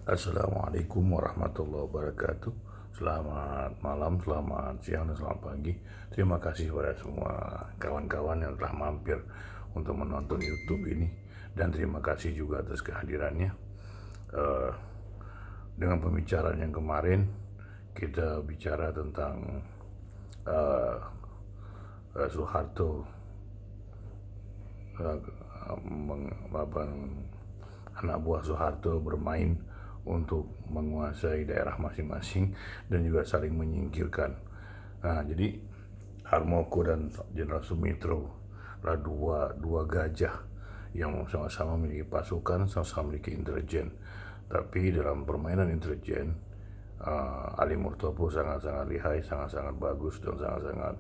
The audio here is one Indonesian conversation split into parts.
Assalamualaikum warahmatullahi wabarakatuh. Selamat malam, selamat siang, dan selamat pagi. Terima kasih kepada semua kawan-kawan yang telah mampir untuk menonton YouTube ini. Dan terima kasih juga atas kehadirannya. Eh, dengan pembicaraan yang kemarin, kita bicara tentang eh, Soeharto, anak buah Soeharto bermain untuk menguasai daerah masing-masing dan juga saling menyingkirkan. Nah, jadi Harmoko dan Jenderal Sumitro adalah dua gajah yang sama-sama memiliki pasukan, sama-sama memiliki intelijen. Tapi dalam permainan intelijen, Ali Murtopo sangat-sangat lihai, sangat-sangat bagus, dan sangat-sangat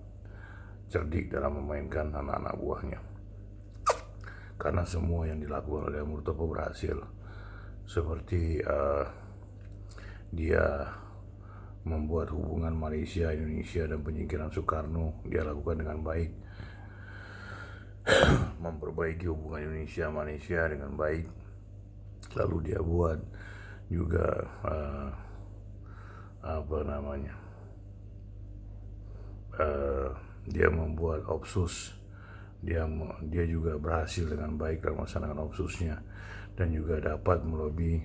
cerdik dalam memainkan anak-anak buahnya. Karena semua yang dilakukan oleh Murtopo berhasil, seperti dia membuat hubungan Malaysia, Indonesia, dan penyingkiran Soekarno dia lakukan dengan baik, memperbaiki hubungan Indonesia Malaysia dengan baik. Lalu dia buat juga apa namanya dia membuat Opsus. Dia juga berhasil dengan baik dalam melaksanakan Opsusnya, dan juga dapat melobi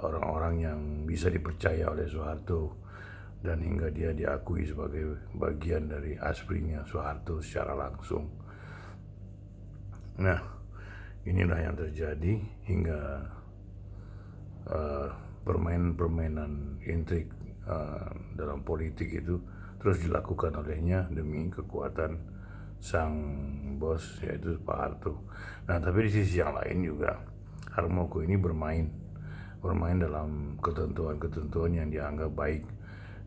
orang-orang yang bisa dipercaya oleh Soeharto, dan hingga dia diakui sebagai bagian dari ASPRI-nya Soeharto secara langsung. Nah, inilah yang terjadi hingga permainan intrik dalam politik itu terus dilakukan olehnya demi kekuatan sang bos, yaitu Pak Harto. Nah, tapi di sisi yang lain juga Harmoko ini bermain dalam ketentuan-ketentuan yang dianggap baik,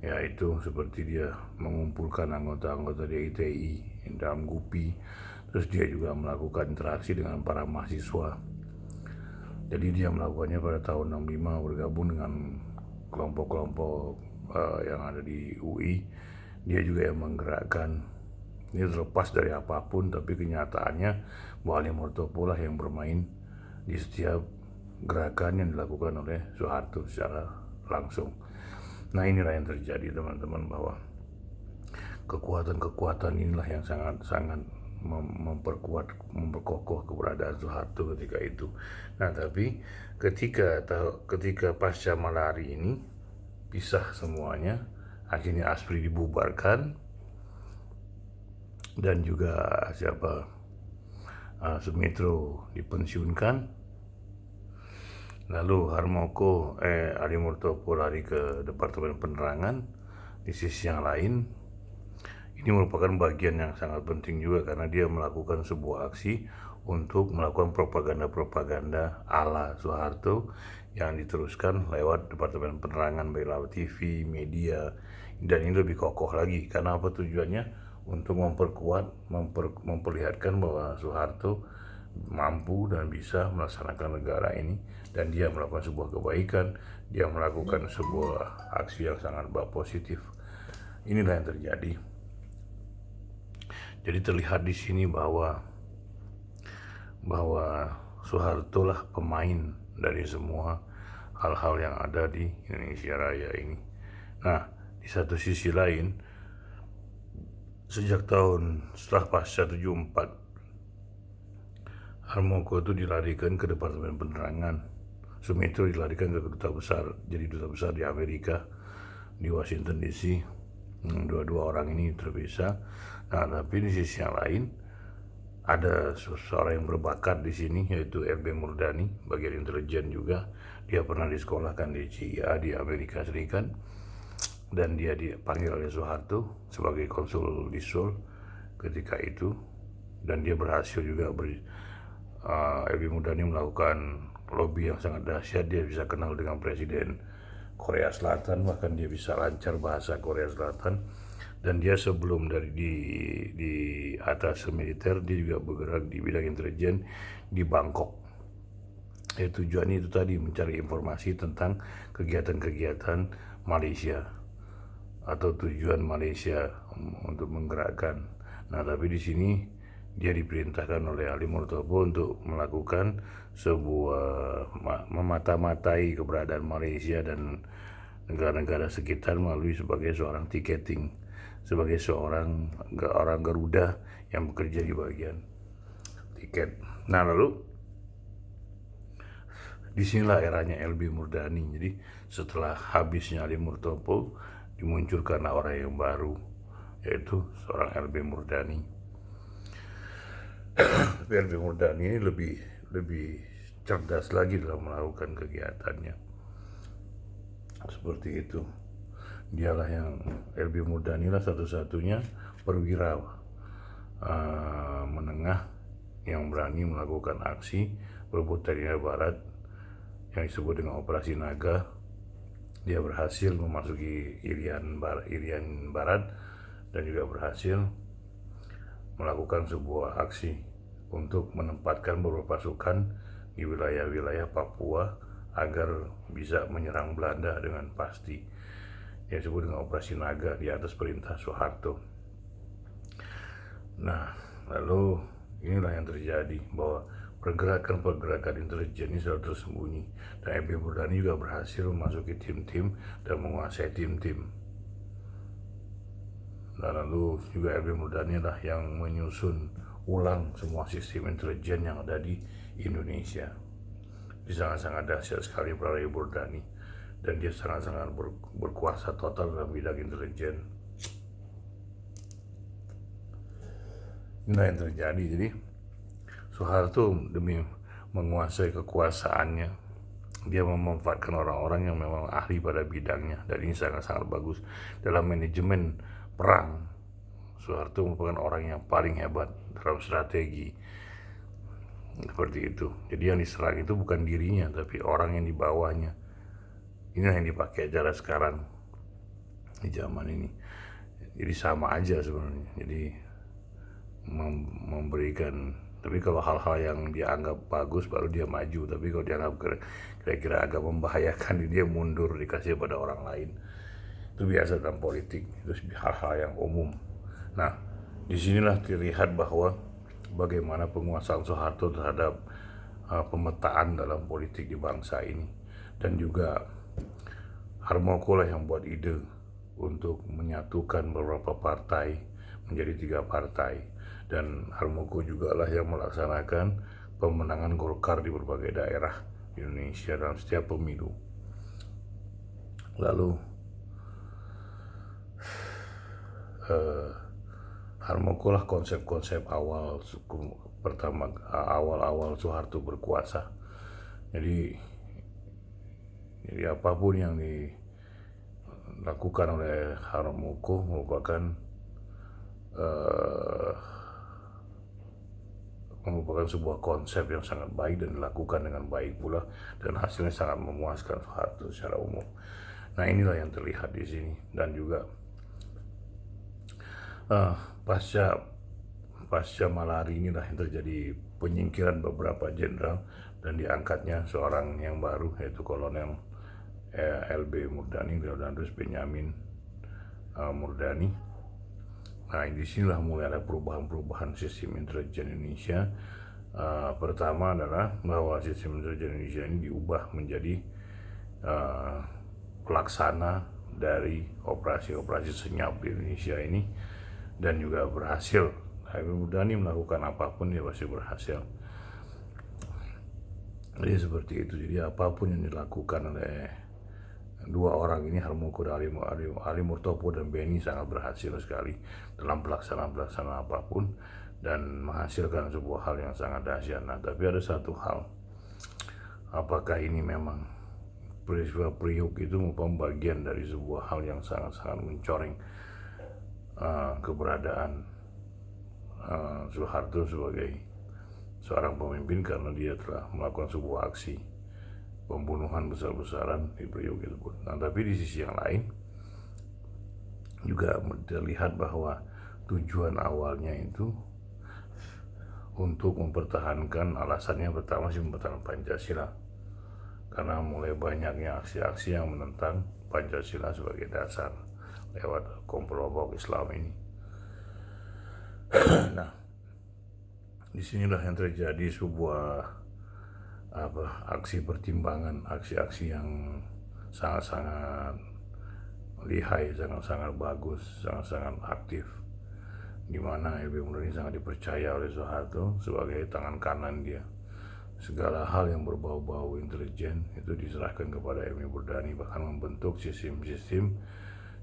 yaitu seperti dia mengumpulkan anggota-anggota DITI dalam GUPI. Terus dia juga melakukan interaksi dengan para mahasiswa. Jadi dia melakukannya pada tahun 65, bergabung dengan kelompok-kelompok yang ada di UI. Dia juga yang menggerakkan. Ini terlepas dari apapun, tapi kenyataannya Wali Murtopo lah yang bermain di setiap gerakan yang dilakukan oleh Soeharto secara langsung. Nah, inilah yang terjadi, teman-teman, bahwa kekuatan-kekuatan inilah yang sangat-sangat memperkokoh keberadaan Soeharto ketika itu. Nah, tapi ketika pasca Malari ini pisah semuanya, akhirnya ASPRI dibubarkan, dan juga Sumitro dipensiunkan. Lalu Ali Murtopo lari ke Departemen Penerangan. Di sisi yang lain, ini merupakan bagian yang sangat penting juga karena dia melakukan sebuah aksi untuk melakukan propaganda-propaganda ala Soeharto yang diteruskan lewat Departemen Penerangan, baik lewat TV, media, dan ini lebih kokoh lagi. Karena apa tujuannya? Untuk memperlihatkan bahwa Soeharto mampu dan bisa melaksanakan negara ini, dan dia melakukan sebuah kebaikan, dia melakukan sebuah aksi yang sangat positif. Inilah yang terjadi. Jadi terlihat di sini bahwa Soeharto lah pemain dari semua hal-hal yang ada di Indonesia Raya ini. Nah, di satu sisi lain, sejak tahun setelah pasca 74, Harmoko itu dilarikan ke Departemen Penerangan. Sumitro dilarikan ke duta besar, jadi duta besar di Amerika, di Washington DC. Dua-dua orang ini terpisah. Nah, tapi di sisi yang lain ada seseorang yang berbakat di sini, yaitu R.B. Murdani, bagian intelijen juga. Dia pernah disekolahkan di CIA di Amerika Serikat, dan dia dipanggil oleh Soeharto sebagai konsul di Seoul ketika itu, dan dia berhasil juga R.B. Murdani melakukan lobby yang sangat dahsyat. Dia bisa kenal dengan Presiden Korea Selatan, bahkan dia bisa lancar bahasa Korea Selatan. Dan dia sebelum di atas militer, dia juga bergerak di bidang intelijen di Bangkok. Tujuannya itu tadi, mencari informasi tentang kegiatan-kegiatan Malaysia atau tujuan Malaysia untuk menggerakkan. Nah, tapi di sini dia diperintahkan oleh Ali Murtopo untuk melakukan sebuah memata-matai keberadaan Malaysia dan negara-negara sekitar melalui sebagai seorang tiketing, sebagai seorang orang Garuda yang bekerja di bagian tiket. Nah, lalu disinilah eranya LB Murdani. Jadi setelah habisnya Ali Murtopo, dimunculkanlah orang yang baru, yaitu seorang LB Murdani. Tapi LB Murdani ini lebih cerdas lagi dalam melakukan kegiatannya. Seperti itu. Dialah yang LB Murdani lah satu-satunya perwira menengah yang berani melakukan aksi berebut dari Barat yang disebut dengan Operasi Naga. Dia berhasil memasuki Irian Barat dan juga berhasil melakukan sebuah aksi untuk menempatkan beberapa pasukan di wilayah-wilayah Papua agar bisa menyerang Belanda dengan pasti. Yang disebut dengan Operasi Naga di atas perintah Soeharto. Nah, lalu inilah yang terjadi, bahwa pergerakan intelijen ini selalu tersembunyi, dan LB Murdani juga berhasil memasuki tim-tim dan menguasai tim-tim. Dan lalu juga LB Murdani lah yang menyusun ulang semua sistem intelijen yang ada di Indonesia. Dia sangat-sangat dahsyat sekali para LB Murdani, dan dia sangat-sangat berkuasa total dalam bidang intelijen. Inilah yang terjadi. Jadi Soeharto demi menguasai kekuasaannya, dia memanfaatkan orang-orang yang memang ahli pada bidangnya, dan ini sangat-sangat bagus dalam manajemen perang. Soeharto merupakan orang yang paling hebat dalam strategi. Seperti itu. Jadi yang diserang itu bukan dirinya, tapi orang yang di bawahnya. Inilah yang dipakai cara sekarang di zaman ini. Jadi sama aja sebenarnya. Jadi memberikan, tapi kalau hal-hal yang dia anggap bagus baru dia maju, tapi kalau dianggap kira-kira agak membahayakan, dia mundur, dikasih pada orang lain. Itu biasa dalam politik, itu hal-hal yang umum. Nah, disinilah terlihat bahwa bagaimana penguasaan Soeharto terhadap pemetaan dalam politik di bangsa ini. Dan juga Harmoko lah yang buat ide untuk menyatukan beberapa partai menjadi 3 partai. Dan Harmoko juga lah yang melaksanakan pemenangan Golkar di berbagai daerah di Indonesia dalam setiap pemilu. Lalu Harmoko lah konsep-konsep awal Soeharto berkuasa. Jadi apapun yang dilakukan oleh Harmoko merupakan sebuah konsep yang sangat baik dan dilakukan dengan baik pula, dan hasilnya sangat memuaskan Soeharto secara umum. Nah, inilah yang terlihat di sini. Dan juga pasca Malari inilah yang terjadi penyingkiran beberapa jenderal dan diangkatnya seorang yang baru, yaitu Kolonel LB Murdani, Leonardus Benyamin Murdani. Nah, disinilah mulai ada perubahan sistem intelijen Indonesia. Pertama adalah bahwa sistem intelijen Indonesia ini diubah menjadi pelaksana dari operasi-operasi senyap di Indonesia ini, dan juga berhasil. Habib Murdani melakukan apapun dia pasti berhasil. Jadi seperti itu. Jadi apapun yang dilakukan oleh 2 orang ini, Harmoko dan Ali Murtopo dan Beni, sangat berhasil sekali dalam pelaksanaan apapun dan menghasilkan sebuah hal yang sangat dahsyat. Nah, tapi ada satu hal, apakah ini memang peristiwa Priok itu merupakan bagian dari sebuah hal yang sangat-sangat mencoreng keberadaan Soeharto sebagai seorang pemimpin, karena dia telah melakukan sebuah aksi pembunuhan besar-besaran di Priok tersebut. Nah, tapi di sisi yang lain juga terlihat bahwa tujuan awalnya itu untuk mempertahankan, alasannya pertama sih mempertahankan Pancasila, karena mulai banyaknya aksi-aksi yang menentang Pancasila sebagai dasar lewat kelompok Islam ini. Nah, Disinilah yang terjadi sebuah aksi pertimbangan, aksi-aksi yang sangat-sangat lihai, sangat-sangat bagus, sangat-sangat aktif, di mana LB Murdani sangat dipercaya oleh Soeharto sebagai tangan kanan dia. Segala hal yang berbau-bau intelijen itu diserahkan kepada LB Murdani, bahkan membentuk sistem-sistem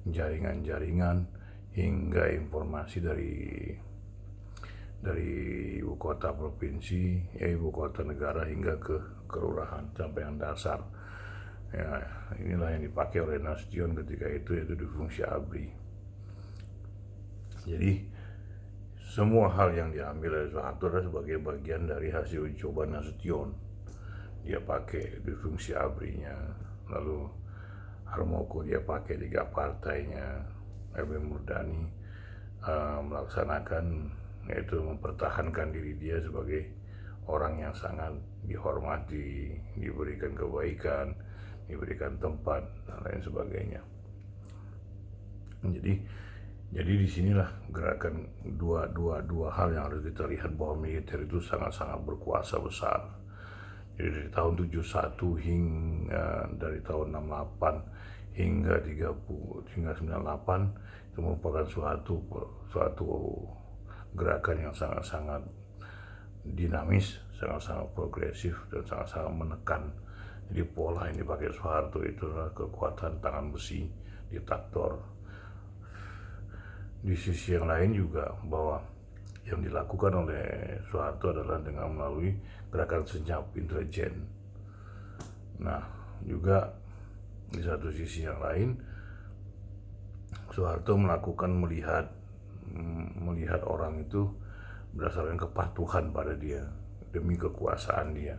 jaringan-jaringan hingga informasi dari ibu kota provinsi, ibu kota negara hingga ke kelurahan sampai yang dasar. Ya, inilah yang dipakai oleh Nasution ketika itu, yaitu di fungsi ABRI. Jadi semua hal yang diambil oleh Soeharto adalah sebagai bagian dari hasil uji coba Nasution. Dia pakai di fungsi ABRI-nya, lalu Harmoko dia pakai 3 partainya, LB Murdani melaksanakan, yaitu mempertahankan diri dia sebagai orang yang sangat dihormati, diberikan kebaikan, diberikan tempat dan lain sebagainya. Jadi disinilah gerakan dua hal yang harus kita lihat, bahwa militer itu sangat-sangat berkuasa besar. Jadi dari tahun 71 hingga dari tahun 68 hingga 98 itu merupakan suatu gerakan yang sangat-sangat dinamis, sangat-sangat progresif, dan sangat-sangat menekan. Jadi pola yang dipakai Soeharto itu adalah kekuatan tangan besi, diktator. Di sisi yang lain juga bahwa yang dilakukan oleh Soeharto adalah dengan melalui gerakan senyap intelijen. Nah, juga di satu sisi yang lain, Soeharto melakukan melihat orang itu berdasarkan kepatuhan pada dia demi kekuasaan dia.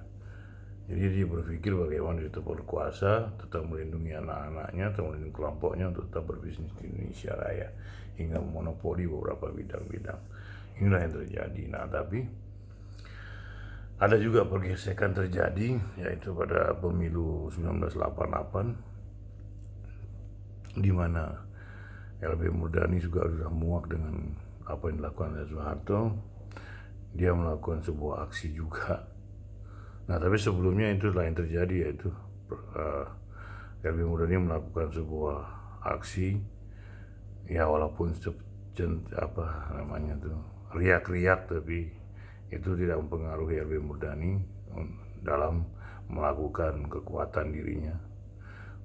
Jadi dia berpikir bagaimana dia tetap berkuasa, tetap melindungi anak-anaknya, tetap melindungi kelompoknya untuk tetap berbisnis di Indonesia Raya, hingga monopoli beberapa bidang-bidang. Inilah yang terjadi. Nah, tapi ada juga pergesekan terjadi, yaitu pada pemilu 1988, di mana LB Murdani juga sudah muak dengan apa yang dilakukan oleh Soeharto. Dia melakukan sebuah aksi juga. Nah, tapi sebelumnya itu lain terjadi, yaitu LB Murdani melakukan sebuah aksi, ya walaupun riak-riak, tapi itu tidak mempengaruhi LB Murdani dalam melakukan kekuatan dirinya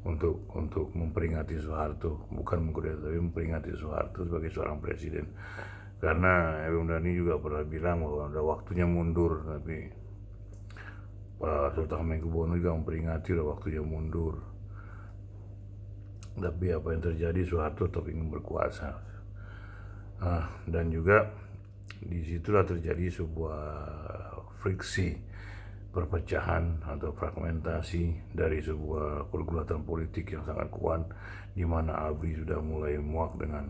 untuk memperingati Soeharto, bukan mengkudeta, tapi memperingati Soeharto sebagai seorang presiden. Karena LB Murdani juga pernah bilang bahwa ada waktunya mundur, tapi Pak Sultan Hamengkubuwono juga memperingati udah waktunya mundur. Tapi apa yang terjadi, Soeharto tetap ingin berkuasa. Dan juga disitulah terjadi sebuah friksi, perpecahan atau fragmentasi dari sebuah pergulatan politik yang sangat kuat, di mana ABRI sudah mulai muak dengan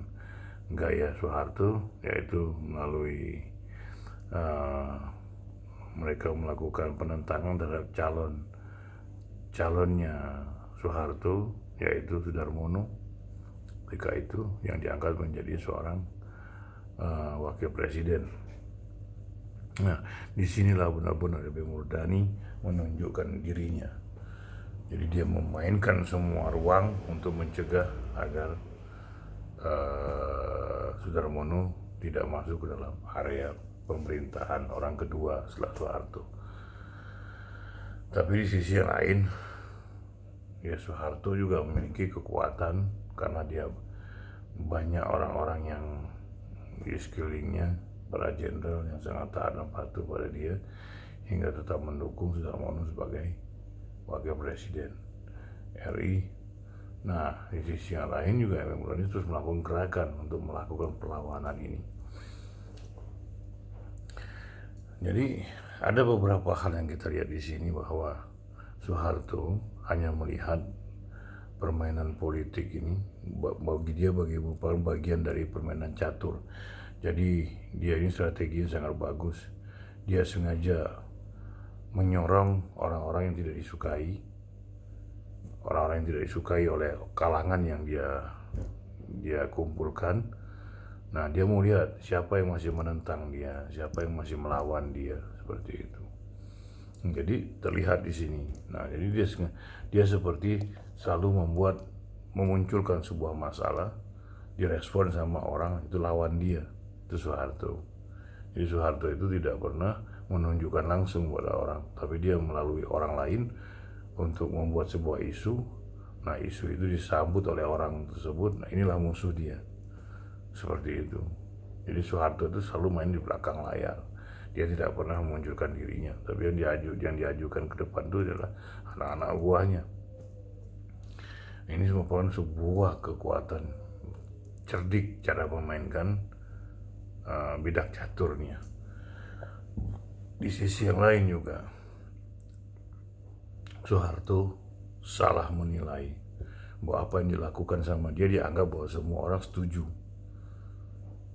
gaya Soeharto, yaitu melalui mereka melakukan penentangan terhadap calonnya Soeharto, yaitu Sudarmono, ketika itu yang diangkat menjadi seorang wakil presiden. Nah, disinilah benar-benar LB Murdani menunjukkan dirinya. Jadi dia memainkan semua ruang untuk mencegah agar Sudarmono tidak masuk ke dalam area pemerintahan orang kedua setelah Soeharto. Tapi di sisi yang lain, ya Soeharto juga memiliki kekuatan karena dia banyak orang-orang yang di sekelilingnya, para jenderal yang sangat taat dan patuh pada dia, hingga tetap mendukung Sudarmono sebagai wakil presiden RI. Nah, di sisi yang lain juga LB Murdani terus melakukan gerakan untuk melakukan perlawanan ini. Jadi ada beberapa hal yang kita lihat di sini, bahwa Soeharto hanya melihat permainan politik ini bagi dia merupakan bagian dari permainan catur. Jadi dia ini strateginya sangat bagus. Dia sengaja menyorong orang-orang yang tidak disukai, oleh kalangan yang dia kumpulkan, Nah, dia mau lihat siapa yang masih menentang dia, siapa yang masih melawan dia, seperti itu. Jadi terlihat di sini. Nah, jadi dia seperti selalu memunculkan sebuah masalah, direspon sama orang itu lawan dia. Itu Soeharto. Jadi Soeharto itu tidak pernah menunjukkan langsung pada orang, tapi dia melalui orang lain untuk membuat sebuah isu. Nah, isu itu disambut oleh orang tersebut. Nah, inilah musuh dia. Seperti itu. Jadi Soeharto itu selalu main di belakang layar. Dia tidak pernah memunculkan dirinya, tapi yang diajukan ke depan itu adalah anak-anak buahnya. Ini merupakan sebuah kekuatan cerdik cara memainkan bidak caturnya. Di sisi yang lain juga, Soeharto salah menilai bahwa apa yang dilakukan sama dia, dianggap bahwa semua orang setuju.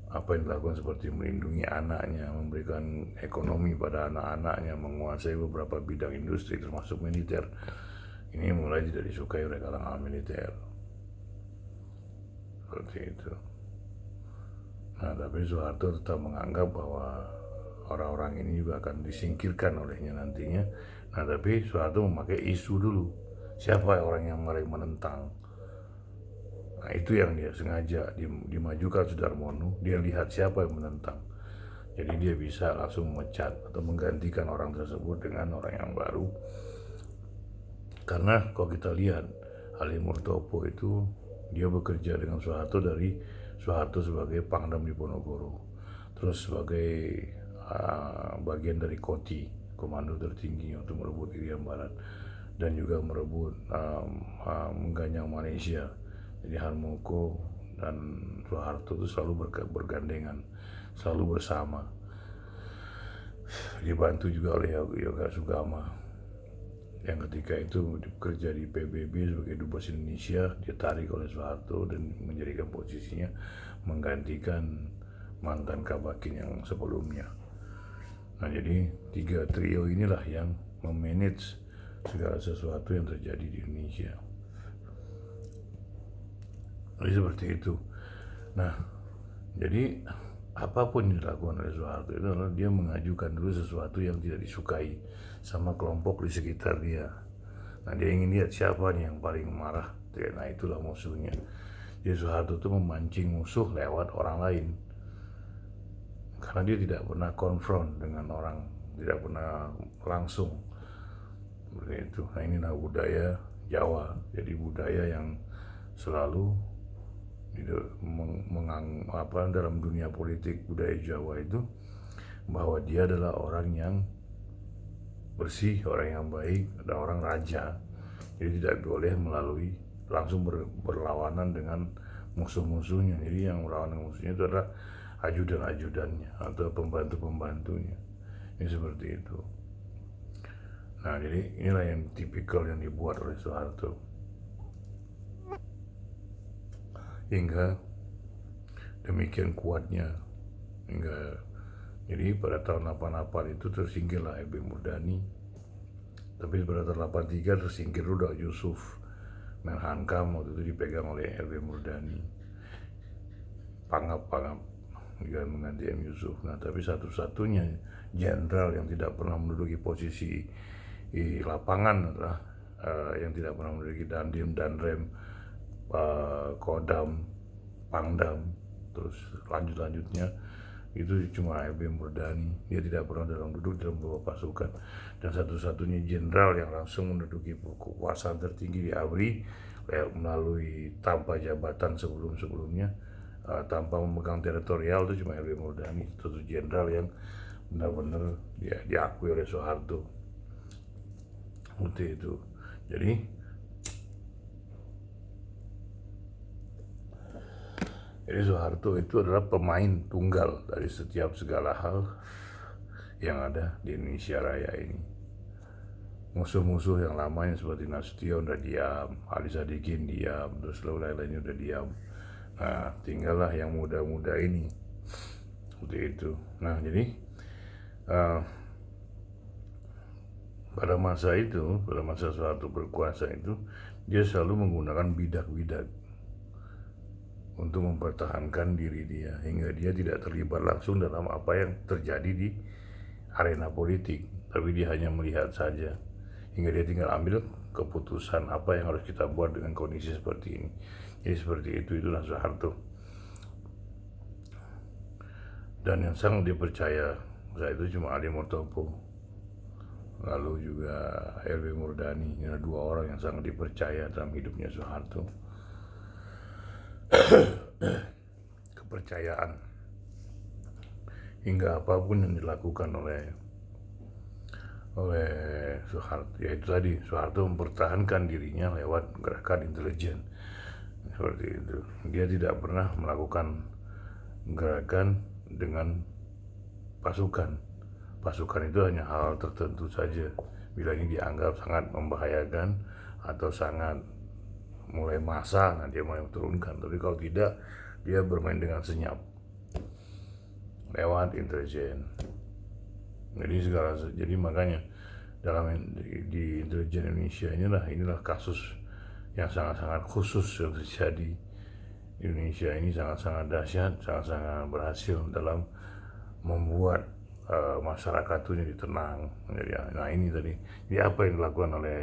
Apa yang dilakukan seperti melindungi anaknya, memberikan ekonomi pada anak-anaknya, menguasai beberapa bidang industri termasuk militer. Ini mulai tidak disukai oleh kalangan militer. Seperti itu. Nah, tapi Soeharto tetap menganggap bahwa orang-orang ini juga akan disingkirkan olehnya nantinya. Nah, tapi Soeharto memakai isu dulu. Siapa orang yang mulai menentang? Nah, itu yang dia sengaja dimajukan Sudarmono. Dia lihat siapa yang menentang. Jadi dia bisa langsung memecat atau menggantikan orang tersebut dengan orang yang baru. Karena kalau kita lihat Halim Murtopo itu, dia bekerja dengan Soeharto dari Soeharto sebagai Pangdam Diponegoro, terus sebagai bagian dari Koti, komando tertinggi untuk merebut Irian Barat, dan juga merebut mengganyang Malaysia. Jadi Harmoko dan Soeharto itu selalu bergandengan, selalu bersama. Dibantu juga oleh Yoga Sugama yang ketika itu bekerja di PBB sebagai Dubes Indonesia, ditarik oleh Soeharto dan menjadikan posisinya menggantikan mantan Kabakin yang sebelumnya. Nah, jadi 3 trio inilah yang memanage segala sesuatu yang terjadi di Indonesia. Jadi seperti itu. Nah, jadi apapun yang dilakukan oleh Soeharto itu adalah dia mengajukan dulu sesuatu yang tidak disukai sama kelompok di sekitar dia. Nah, dia ingin lihat siapa nih yang paling marah. Nah, itulah musuhnya. Jadi Soeharto itu memancing musuh lewat orang lain. Karena dia tidak pernah konfront dengan orang, tidak pernah langsung. Seperti itu. Nah, inilah budaya Jawa. Jadi budaya yang selalu dalam dunia politik budaya Jawa itu, bahwa dia adalah orang yang bersih, orang yang baik, ada orang raja. Jadi tidak boleh melalui langsung berlawanan dengan musuh-musuhnya. Jadi yang melawan musuhnya itu adalah ajudan-ajudannya atau pembantu-pembantunya. Ini seperti itu. Nah, jadi inilah yang tipikal yang dibuat oleh Soeharto. Hingga demikian kuatnya, hingga jadi pada tahun 88 itu tersingkirlah LB Murdani. Tapi pada tahun 83 tersingkir Ruda Yusuf. Menhankam waktu itu dipegang oleh LB Murdani. Pangap juga mengganti M. Yusuf. Nah, tapi satu-satunya jenderal yang tidak pernah menduduki posisi di lapangan adalah yang tidak pernah menduduki Dandim, Danrem, Kodam, Pangdam, terus lanjutnya itu cuma LB Murdani. Dia tidak pernah duduk dalam beberapa pasukan, dan satu-satunya jenderal yang langsung menduduki kekuasaan tertinggi di ABRI melalui tanpa jabatan sebelumnya, tanpa memegang teritorial, itu cuma LB Murdani, satu jenderal yang benar-benar diakui oleh Soeharto. Seperti itu. Jadi Soeharto itu adalah pemain tunggal dari setiap segala hal yang ada di Indonesia Raya ini. Musuh-musuh yang lamanya seperti Nasution udah diam, Ali Sadikin diam, terus lain-lainnya udah diam. Nah, tinggallah yang muda-muda ini. Seperti itu. Nah, jadi pada masa Soeharto berkuasa itu, dia selalu menggunakan bidak-bidak untuk mempertahankan diri dia hingga dia tidak terlibat langsung dalam apa yang terjadi di arena politik, tapi dia hanya melihat saja hingga dia tinggal ambil keputusan apa yang harus kita buat dengan kondisi seperti ini. Jadi seperti itulah Soeharto. Dan yang sangat dipercaya saat itu cuma Ali Murtopo, lalu juga LB Murdani. Ini dua orang yang sangat dipercaya dalam hidupnya Soeharto. Kepercayaan hingga apapun yang dilakukan oleh Soeharto, yaitu tadi Soeharto mempertahankan dirinya lewat gerakan intelijen seperti itu. Dia tidak pernah melakukan gerakan dengan pasukan. Pasukan itu hanya hal tertentu saja bila ini dianggap sangat membahayakan atau sangat mulai massa, nah dia mulai turunkan. Tapi kalau tidak, dia bermain dengan senyap lewat intelijen. Jadi makanya dalam di intelijen Indonesia inilah kasus yang sangat-sangat khusus yang terjadi. Indonesia ini sangat-sangat dahsyat, sangat-sangat berhasil dalam membuat masyarakat itu jadi tenang. Nah ini tadi. Jadi apa yang dilakukan oleh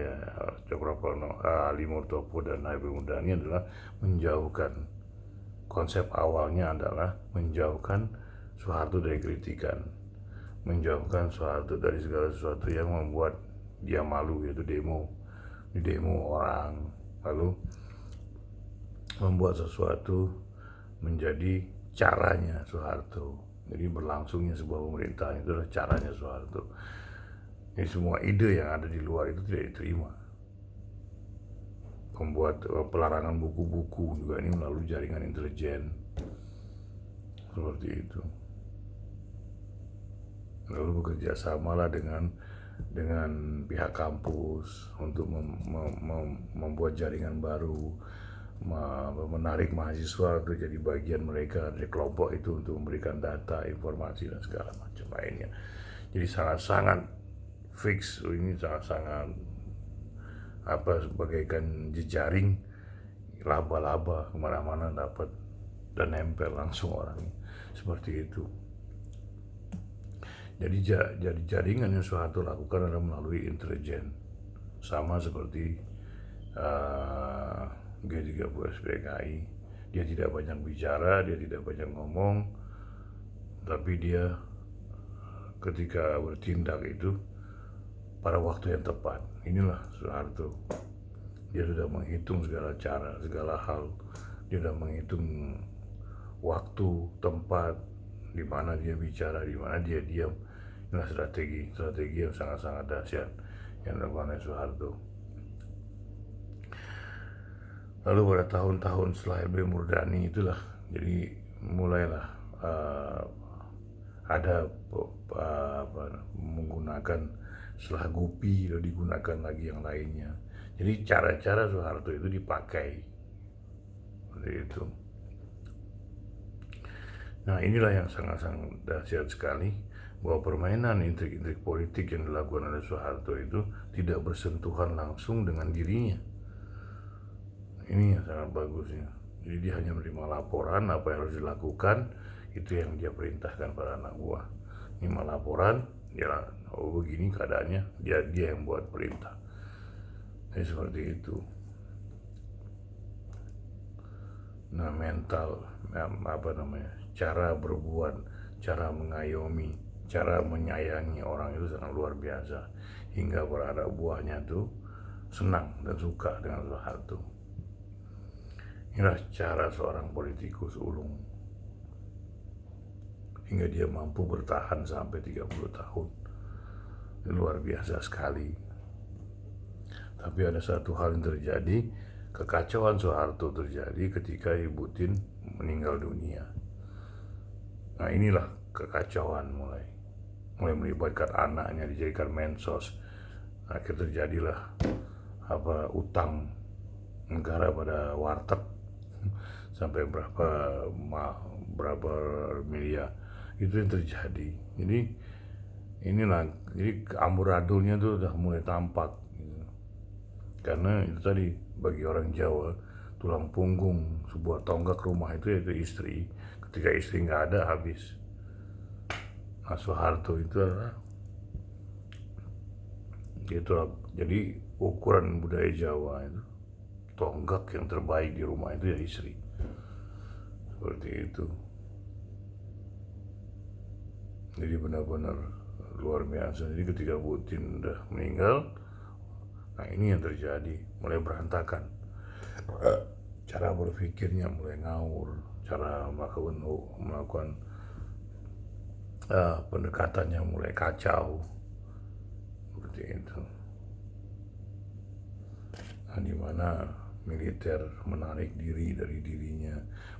Cokroaminoto, Ali Murtopo dan Habibie Murdani adalah menjauhkan, konsep awalnya adalah menjauhkan Soeharto dari kritikan, menjauhkan Soeharto dari segala sesuatu yang membuat dia malu, yaitu demo orang, lalu membuat sesuatu menjadi caranya Soeharto. Jadi berlangsungnya sebuah pemerintahan itu adalah caranya Soeharto. Jadi semua ide yang ada di luar itu tidak diterima. Membuat pelarangan buku-buku juga ini melalui jaringan intelijen seperti itu. Lalu bekerja samalah dengan pihak kampus untuk membuat jaringan baru, menarik mahasiswa untuk jadi bagian mereka dari kelompok itu untuk memberikan data, informasi dan segala macam lainnya. Jadi sangat-sangat fix, ini sangat-sangat bagaikan jejaring laba-laba, kemana-mana dapat dan nempel langsung orangnya seperti itu. Jadi jaringan yang Soeharto lakukan adalah melalui intelijen, sama seperti G30S PKI. Dia tidak banyak bicara, dia tidak banyak ngomong, tapi dia ketika bertindak itu pada waktu yang tepat. Inilah Soeharto. Dia sudah menghitung segala cara, segala hal. Dia sudah menghitung waktu, tempat, di mana dia bicara, di mana dia diam. Inilah strategi yang sangat-sangat dahsyat yang dilakukan oleh Soeharto. Lalu pada tahun-tahun setelah LB Murdani itulah, jadi mulailah ada menggunakan setelah Gupi, lalu digunakan lagi yang lainnya. Jadi cara-cara Soeharto itu dipakai seperti itu. Nah inilah yang sangat-sangat dahsyat sekali, bahwa permainan intrik-intrik politik yang dilakukan oleh Soeharto itu tidak bersentuhan langsung dengan dirinya. Ini yang sangat bagusnya. Jadi dia hanya menerima laporan apa yang harus dilakukan, itu yang dia perintahkan pada anak buah. Ini laporan, ya begini keadaannya, dia yang buat perintah. Jadi seperti itu. Nah mental, cara berbuat, cara mengayomi, cara menyayangi orang itu sangat luar biasa, hingga para anak buahnya tuh senang dan suka dengan Soeharto. Inilah cara seorang politikus ulung, hingga dia mampu bertahan sampai 30 tahun. Itu luar biasa sekali. Tapi ada satu hal yang terjadi, kekacauan Soeharto terjadi ketika Ibu Tien meninggal dunia. Nah inilah kekacauan mulai melibatkan anaknya, dijadikan mensos. Akhirnya terjadilah utang negara pada warteg sampai berapa miliar, itu yang terjadi. Jadi amburadulnya tuh udah mulai tampak gitu. Karena itu tadi, bagi orang Jawa tulang punggung sebuah tonggak rumah itu yaitu istri. Ketika istri nggak ada, habis. Nah, Soeharto itu adalah jadi ukuran budaya Jawa itu tonggak yang terbaik di rumah itu ya istri, seperti itu. Jadi benar-benar luar biasa. Jadi ketika Bu Tin udah meninggal, nah ini yang terjadi, mulai berantakan. Cara berpikirnya mulai ngawur, cara melakukan pendekatannya mulai kacau, seperti itu. Nah, di mana militer menarik diri dari dirinya,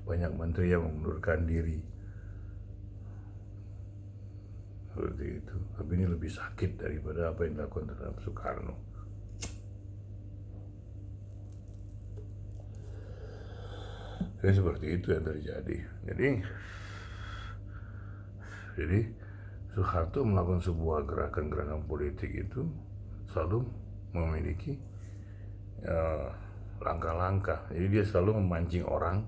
banyak menteri yang mengundurkan diri, seperti itu. Tapi ini lebih sakit daripada apa yang dilakukan terhadap Soekarno. Jadi seperti itu yang terjadi. Jadi Soeharto melakukan sebuah gerakan-gerakan politik itu selalu memiliki langkah-langkah. Jadi dia selalu memancing orang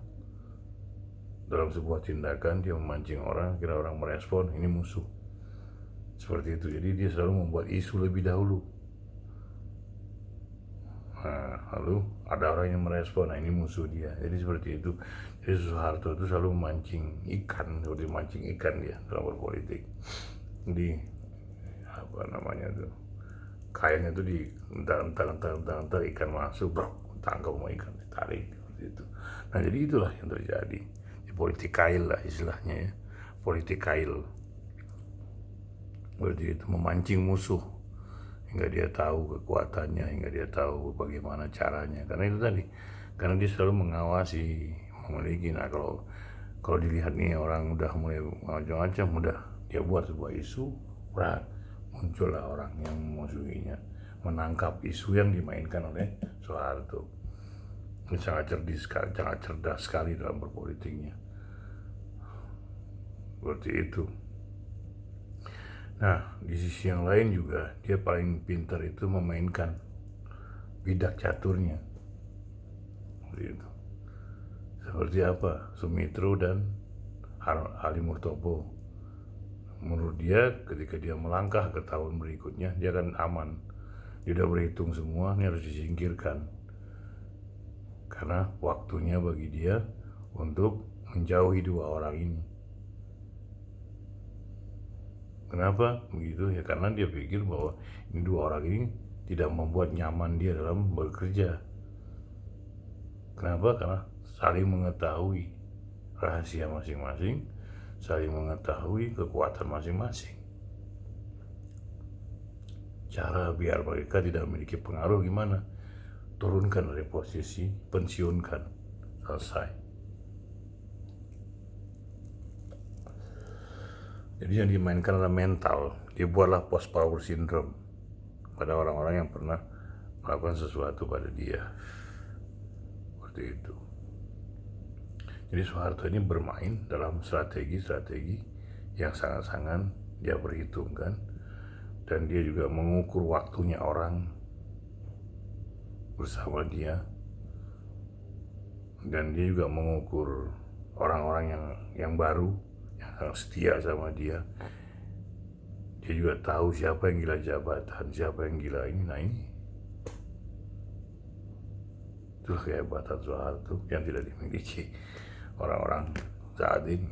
dalam sebuah tindakan, dia memancing orang, kira orang merespon, ini musuh. Seperti itu. Jadi dia selalu membuat isu lebih dahulu. Nah, lalu ada orang yang merespon, nah ini musuh dia. Jadi seperti itu. Jadi Soeharto itu selalu memancing ikan, seperti mancing ikan dia dalam berpolitik. Jadi apa namanya tuh, kainnya tuh di entar ikan masuk, bro, tangkap mau ikan, ditarik, seperti itu. Nah jadi itulah yang terjadi di politik kail lah istilahnya ya, politik kail. Seperti itu, memancing musuh hingga dia tahu kekuatannya, hingga dia tahu bagaimana caranya. Karena itu tadi, karena dia selalu mengawasi, memiliki. Nah kalau dilihat nih orang udah mulai macam-macam, udah dia buat sebuah isu, muncullah orang yang memusuhinya, menangkap isu yang dimainkan oleh Soeharto. Ini sangat cerdas sekali dalam berpolitiknya, seperti itu. Nah, di sisi yang lain juga dia paling pintar itu memainkan bidak caturnya. Seperti itu. Seperti apa? Sumitro dan Ali Murtopo. Menurut dia ketika dia melangkah ke tahun berikutnya, dia akan aman. Dia udah berhitung semua, ini harus disingkirkan. Karena waktunya bagi dia untuk menjauhi dua orang ini. Kenapa begitu? Ya karena dia pikir bahwa ini dua orang ini tidak membuat nyaman dia dalam bekerja. Kenapa? Karena saling mengetahui rahasia masing-masing, saling mengetahui kekuatan masing-masing. Cara biar mereka tidak memiliki pengaruh gimana? Turunkan dari posisi, pensiunkan, selesai. Jadi yang dimainkan adalah mental. Dia buatlah post power syndrome pada orang-orang yang pernah melakukan sesuatu pada dia. Seperti itu. Jadi Soeharto ini bermain dalam strategi-strategi yang sangat-sangat dia perhitungkan, dan dia juga mengukur waktunya orang bersama dia, dan dia juga mengukur orang-orang yang baru, yang setia sama dia. Dia juga tahu siapa yang gila jabatan, siapa yang gila ini. Nah ini itulah kehebatan Soeharto yang tidak dimiliki orang-orang saat ini.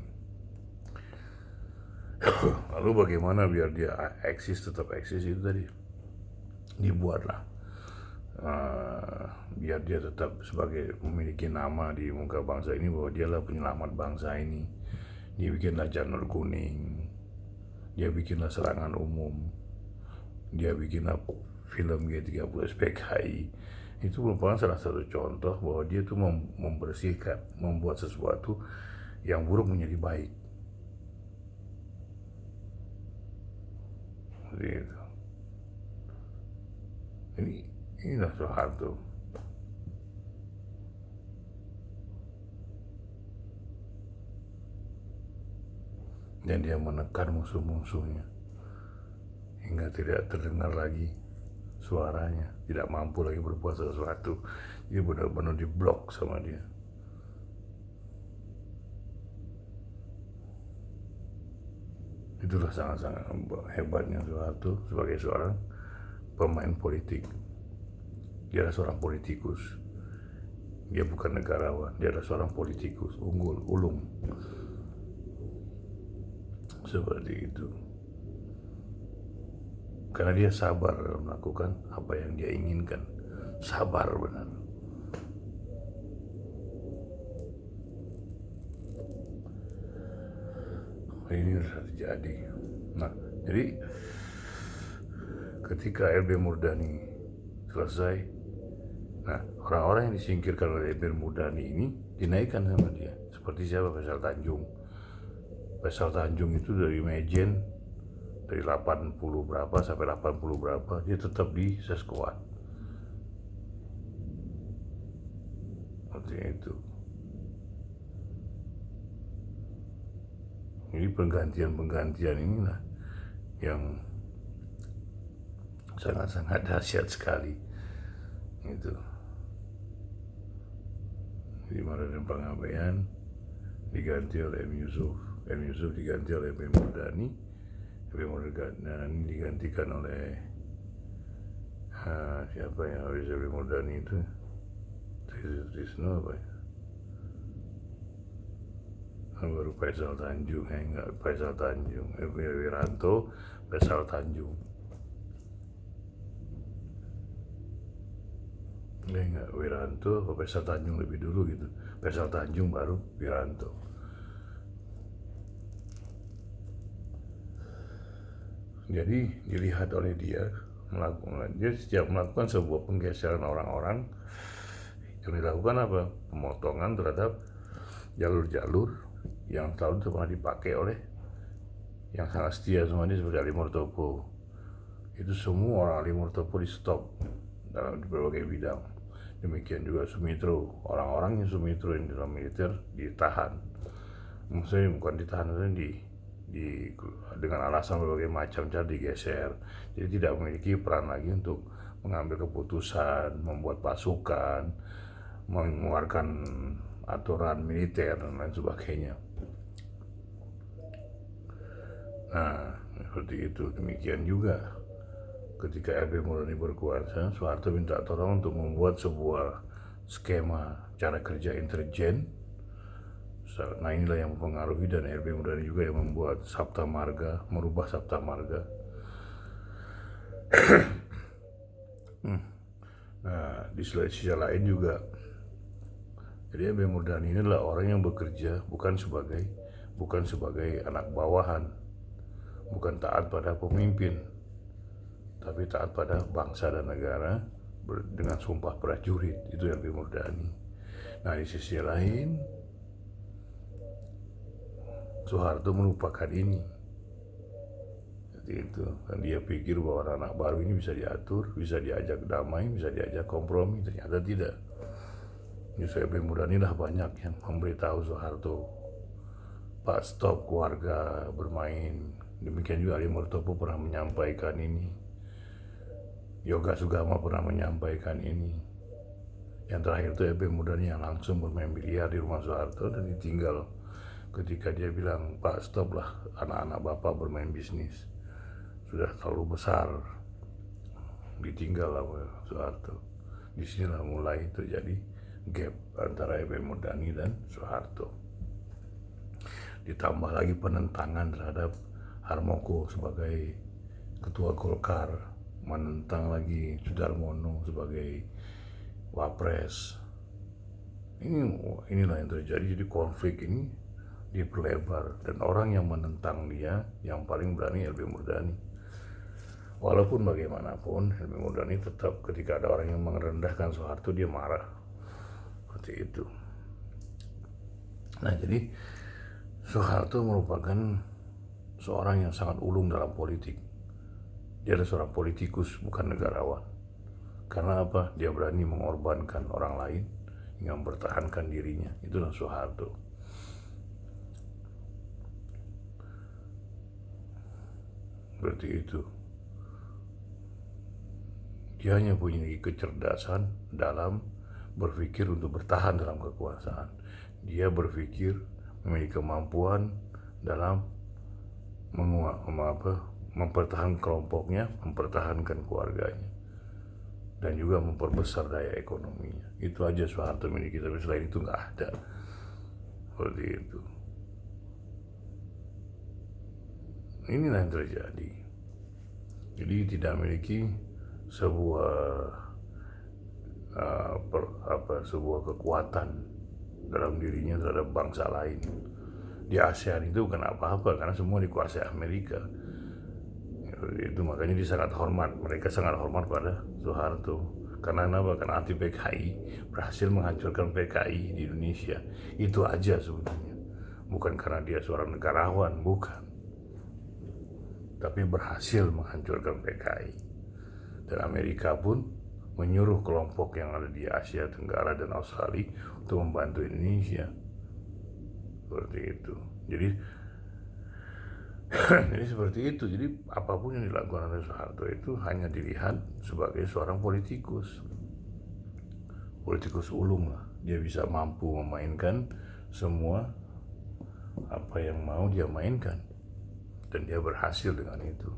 Lalu bagaimana biar dia tetap eksis itu tadi dibuatlah biar dia tetap sebagai memiliki nama di muka bangsa ini bahwa dialah penyelamat bangsa ini. Dia bikinlah janur kuning, dia bikinlah serangan umum, dia bikinlah film G30 SPKI. Itu merupakan salah satu contoh bahwa dia tuh membersihkan, membuat sesuatu yang buruk menjadi baik. Gitu. Inilah Soeharto. Dan dia menekan musuh-musuhnya hingga tidak terdengar lagi suaranya, tidak mampu lagi berbuat sesuatu. Dia benar-benar diblok sama dia. Itulah sangat-sangat hebatnya Soeharto sebagai seorang pemain politik. Dia adalah seorang politikus. Dia bukan negarawan, dia adalah seorang politikus, unggul, ulung. Seperti itu. Karena dia sabar dalam melakukan apa yang dia inginkan. Sabar benar. Ini sudah terjadi. Nah, jadi ketika LB Murdani selesai, nah orang-orang yang disingkirkan oleh LB Murdani ini dinaikkan sama dia. Seperti siapa? Faisal Tanjung. Faisal Tanjung itu dari Majen dari 80 berapa sampai 80 berapa, dia tetap di seskuad. Seperti itu. Jadi penggantian inilah yang sangat-sangat dahsyat sekali. Itu. Di Mardani Panggabean diganti oleh M. Yusuf. M. Yusuf diganti oleh M. Murdani. M. Murdani digantikan oleh siapa yang habis M. Murdani itu? Trisno apa ya? Baru Faisal Tanjung, enggak Faisal Tanjung, Wiranto, Faisal Tanjung. Enggak Wiranto, Faisal Tanjung lebih dulu gitu. Faisal Tanjung baru Wiranto. Jadi dilihat oleh dia setiap melakukan sebuah penggeseran orang-orang, yang dilakukan apa? Pemotongan terhadap jalur-jalur yang selalu pernah dipakai oleh yang sangat setia sama dia seperti Ali Murtopo. Itu semua orang Ali Murtopo di stop dalam berbagai bidang. Demikian juga Sumitro, orang-orangnya Sumitro yang dalam militer ditahan. Maksudnya bukan ditahan, maksudnya dengan alasan berbagai macam cara digeser. Jadi tidak memiliki peran lagi untuk mengambil keputusan, membuat pasukan, mengeluarkan aturan militer dan lain sebagainya. Nah, seperti itu. Demikian juga ketika LB Murdani berkuasa, Soeharto minta tolong untuk membuat sebuah skema cara kerja intelijen. Nah, inilah yang mempengaruhi, dan LB Murdani juga yang membuat Sabta Marga, merubah Sabta Marga. Nah, di sisi lain juga, jadi LB Murdani ini adalah orang yang bekerja bukan sebagai anak bawahan, bukan taat pada pemimpin, tapi taat pada bangsa dan negara dengan sumpah prajurit. Itu LB Murdani. Nah, di sisi lain Soeharto melupakan ini. Seperti itu. Dan dia pikir bahwa anak baru ini bisa diatur, bisa diajak damai, bisa diajak kompromi. Ternyata tidak. Justru LB Murdani lah banyak yang memberitahu Soeharto, Pak, stop keluarga bermain. Demikian juga Ali Murtopo pernah menyampaikan ini. Yoga Sugama pernah menyampaikan ini. Yang terakhir itu LB Murdani yang langsung bermain biliar di rumah Soeharto dan ditinggal ketika dia bilang, Pak, stop lah, anak-anak bapak bermain bisnis, sudah terlalu besar. Ditinggal lah Soeharto. Disinilah mulai terjadi gap antara LB Murdani dan Soeharto. Ditambah lagi penentangan terhadap Harmoko sebagai ketua Golkar, menentang lagi Sudarmono sebagai wapres. Inilah yang terjadi. Jadi konflik ini diperlebar, dan orang yang menentang dia yang paling berani LB Murdani. Walaupun bagaimanapun LB Murdani tetap, ketika ada orang yang merendahkan Soeharto, dia marah. Seperti itu. Nah, jadi Soeharto merupakan seorang yang sangat ulung dalam politik. Dia adalah seorang politikus, bukan negarawan. Karena apa? Dia berani mengorbankan orang lain hingga mempertahankan dirinya. Itulah Soeharto. Seperti itu. Dia hanya punya kecerdasan dalam berpikir untuk bertahan dalam kekuasaan. Dia berpikir memiliki kemampuan dalam mempertahankan kelompoknya, mempertahankan keluarganya, dan juga memperbesar daya ekonominya. Itu aja Soeharto miliki, tapi selain itu nggak ada. Seperti itu. Inilah yang terjadi. Jadi tidak memiliki sebuah sebuah kekuatan dalam dirinya terhadap bangsa lain. Di ASEAN itu bukan apa-apa karena semua dikuasai Amerika. Itu makanya dia sangat hormat, mereka sangat hormat pada Soeharto. Karena apa? Karena anti PKI, berhasil menghancurkan PKI di Indonesia. Itu aja sebetulnya. Bukan karena dia seorang negarawan, bukan. Tapi berhasil menghancurkan PKI. Dan Amerika pun menyuruh kelompok yang ada di Asia Tenggara dan Australia untuk membantu Indonesia. Seperti itu. Jadi seperti itu. Jadi apapun yang dilakukan oleh Soeharto itu hanya dilihat sebagai seorang politikus ulung lah. Dia bisa mampu memainkan semua apa yang mau dia mainkan, dan dia berhasil dengan itu.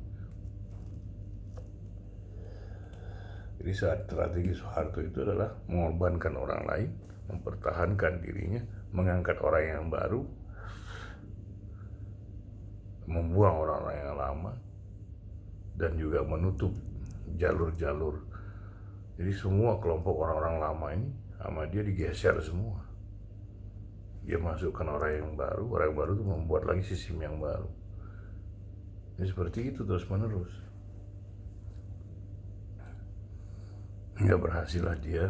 Jadi strategi Soeharto itu adalah mengorbankan orang lain, mempertahankan dirinya, mengangkat orang yang baru, membuang orang-orang yang lama, dan juga menutup jalur-jalur. Jadi semua kelompok orang-orang lama ini sama dia digeser semua. Dia masukkan orang yang baru itu membuat lagi sistem yang baru. Jadi seperti itu terus menerus. Hingga berhasillah dia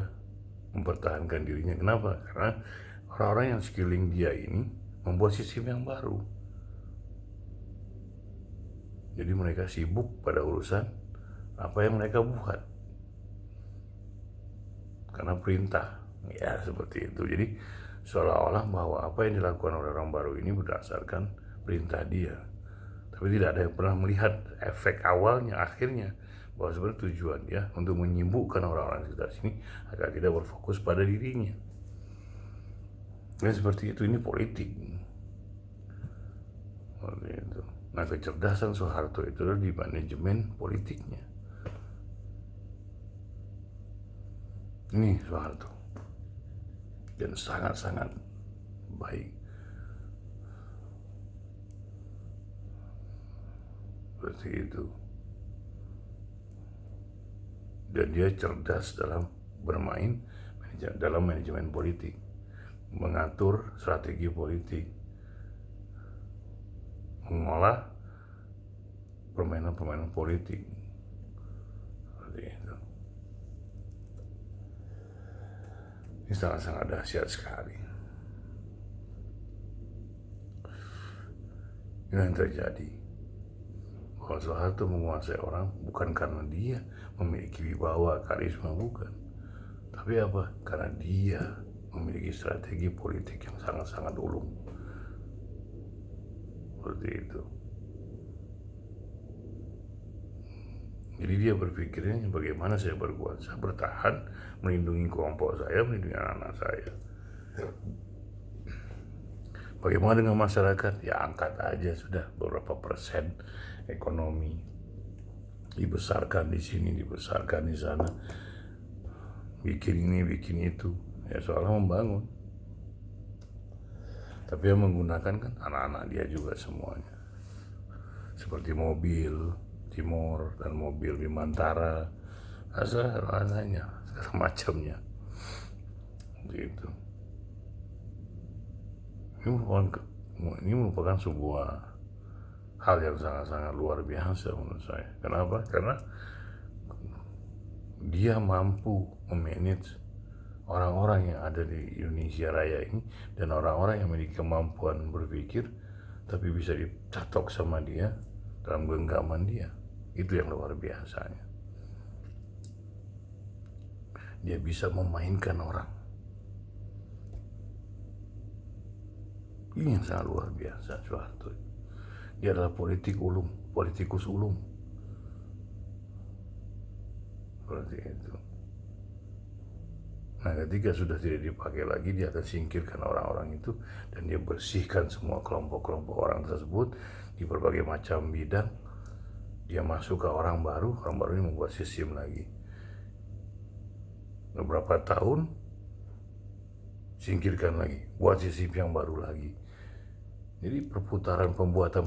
mempertahankan dirinya. Kenapa? Karena orang-orang yang sekeliling dia ini membuat sistem yang baru. Jadi mereka sibuk pada urusan apa yang mereka buat. Karena perintah. Ya seperti itu. Jadi seolah-olah bahwa apa yang dilakukan oleh orang baru ini berdasarkan perintah dia. Tapi tidak ada yang pernah melihat efek awalnya, akhirnya, bahwa sebenarnya tujuan dia untuk menyibukkan orang-orang sekitar sini agar tidak berfokus pada dirinya. Dan seperti itu, ini politik. Seperti itu. Nah, kecerdasan Soeharto itu adalah di manajemen politiknya. Ini Soeharto. Dan sangat-sangat baik. Seperti itu. Dan dia cerdas dalam bermain dalam manajemen politik, mengatur strategi politik, mengolah permainan-permainan politik. Seperti itu. Ini sangat-sangat dahsyat sekali. Ini yang terjadi. Bahwa Soeharto menguasai orang bukan karena dia memiliki wibawa, karisma, bukan. Tapi apa? Karena dia memiliki strategi politik yang sangat-sangat ulung. Seperti itu. Jadi dia berpikirnya bagaimana saya berkuasa, bertahan, melindungi kelompok saya, melindungi anak-anak saya. Bagaimana dengan masyarakat? Ya angkat aja sudah beberapa persen ekonomi. Dibesarkan di sini, dibesarkan di sana. Bikin ini, bikin itu. Ya soalnya membangun. Tapi yang menggunakan kan anak-anak dia juga semuanya. Seperti mobil Timor dan mobil Bimantara. Rasanya, segala macamnya. Gitu. Ini merupakan sebuah hal yang sangat-sangat luar biasa menurut saya. Kenapa? Karena dia mampu memanage orang-orang yang ada di Indonesia Raya ini, dan orang-orang yang memiliki kemampuan berpikir tapi bisa dicatok sama dia dalam genggaman dia. Itu yang luar biasanya. Dia bisa memainkan orang. Ini yang sangat luar biasa Soeharto. Dia adalah politikus ulung. Seperti itu. Nah, ketika sudah tidak dipakai lagi, dia akan singkirkan orang-orang itu dan dia bersihkan semua kelompok-kelompok orang tersebut di berbagai macam bidang. Dia masuk ke orang baru ini membuat sistem lagi. Beberapa tahun, singkirkan lagi, buat sistem yang baru lagi. Jadi perputaran pembuatan